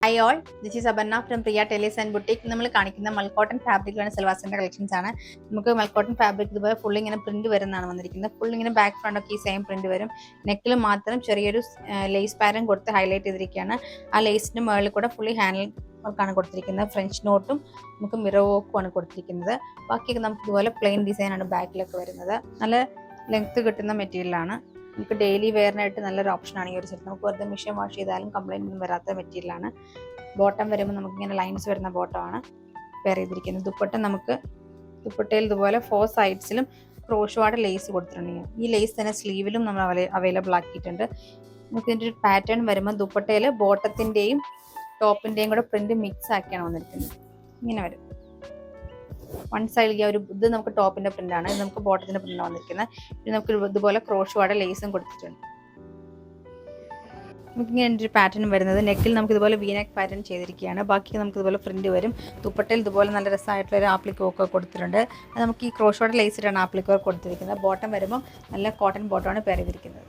Hi all, this is Abanna from Priya Tailors and Boutique. നമ്മൾ കാണിക്കുന്ന മൽക്കോട്ടൺ ഫാബ്രിക്കിലാണ് സിൽവാസിന്റെ collections ആണ്. നമുക്ക് മൽക്കോട്ടൺ ഫാബ്രിക് ഇതുപോലെ ഫുൾ ഇങ്ങനെ പ്രിന്റ് വരുന്നതാണ് വന്നിരിക്കുന്നത്. ഫുൾ ഇങ്ങനെ ബാക്ക് ഫ്രണ്ട് ഒക്കെ ഈ സെയിം പ്രിന്റ് വരും. നെക്കിൽ മാത്രം ചെറിയൊരു ലേസ് പാറ്റേൺ കൊടുത്ത് ഹൈലൈറ്റ് ചെയ്തിരിക്കുകയാണ്. ആ ലേസിന്റെ മുകളിൽ കൂടെ ഫുള്ളി ഹാൻഡിൽ വർക്കാണ് കൊടുത്തിരിക്കുന്നത്. ഫ്രഞ്ച് നോട്ടും നമുക്ക് മിറർ വർക്കും ആണ് കൊടുത്തിരിക്കുന്നത്. ബാക്കിയൊക്കെ നമുക്ക് ഇതുപോലെ പ്ലെയിൻ ഡിസൈൻ ആണ് ബാക്കിലൊക്കെ വരുന്നത്. നല്ല ലെങ്ത് കിട്ടുന്ന മെറ്റീരിയലാണ്. നമുക്ക് ഡെയിലി വെയറിനായിട്ട് നല്ലൊരു ഓപ്ഷനാണ് ഈ ഒരു സെറ്റ്. നമുക്ക് വെറുതെ മെഷീൻ വാഷ് ചെയ്താലും കംപ്ലൈൻ്റ് ഒന്നും വരാത്ത മെറ്റീരിയലാണ്. ബോട്ടം വരുമ്പോൾ നമുക്ക് ഇങ്ങനെ ലൈൻസ് വരുന്ന ബോട്ടമാണ് വെയർ ചെയ്തിരിക്കുന്നത്. ദുപ്പട്ടയിൽ ഇതുപോലെ 4 സൈഡ്സിലും ക്രോഷ്വാഡ് ലേസ് കൊടുത്തിട്ടുണ്ട്. ഈ ലേസ് തന്നെ സ്ലീവിലും നമ്മൾ അവൈലബിൾ ആക്കിയിട്ടുണ്ട്. നമുക്ക് ഇതിൻ്റെ ഒരു പാറ്റേൺ വരുമ്പോൾ ദുപ്പട്ടയിൽ ബോട്ടത്തിൻ്റെയും ടോപ്പിൻ്റെയും കൂടെ പ്രിന്റ് മിക്സ് ആക്കിയാണ് വന്നിരിക്കുന്നത്. ഇങ്ങനെ വരും. വൺ സൈഡിൽ ഈ ഒരു ഇത് നമുക്ക് ടോപ്പിന്റെ പ്രിന്റ് ആണ്, ഇത് നമുക്ക് ബോട്ടത്തിന്റെ പ്രിന്റ് വന്നിരിക്കുന്നത്. പിന്നെ നമുക്ക് ഇതുപോലെ ക്രോഷ്വാഡ് ലേസും കൊടുത്തിട്ടുണ്ട്. നമുക്ക് ഇങ്ങനെ ഒരു പാറ്റേൺ വരുന്നത് നെക്കിൽ നമുക്ക് ഇതുപോലെ വീനെക്ക് പാറ്റേൺ ചെയ്തിരിക്കുകയാണ്. ബാക്കി നമുക്ക് ഇതുപോലെ പ്രിന്റ് വരും. ദുപ്പട്ടയിൽ ഇതുപോലെ നല്ല രസമായിട്ടുള്ള ഒരു ആപ്ലിക് വർക്ക് കൊടുത്തിട്ടുണ്ട്. അത് നമുക്ക് ഈ ക്രോഷ്വാഡ് ലേസിലാണ് ആപ്ലിക് വർക്ക് കൊടുത്തിരിക്കുന്നത്. ബോട്ടം വരുമ്പോൾ നല്ല കോട്ടൺ ബോട്ടമാണ് പെയർ ചെയ്തിരിക്കുന്നത്.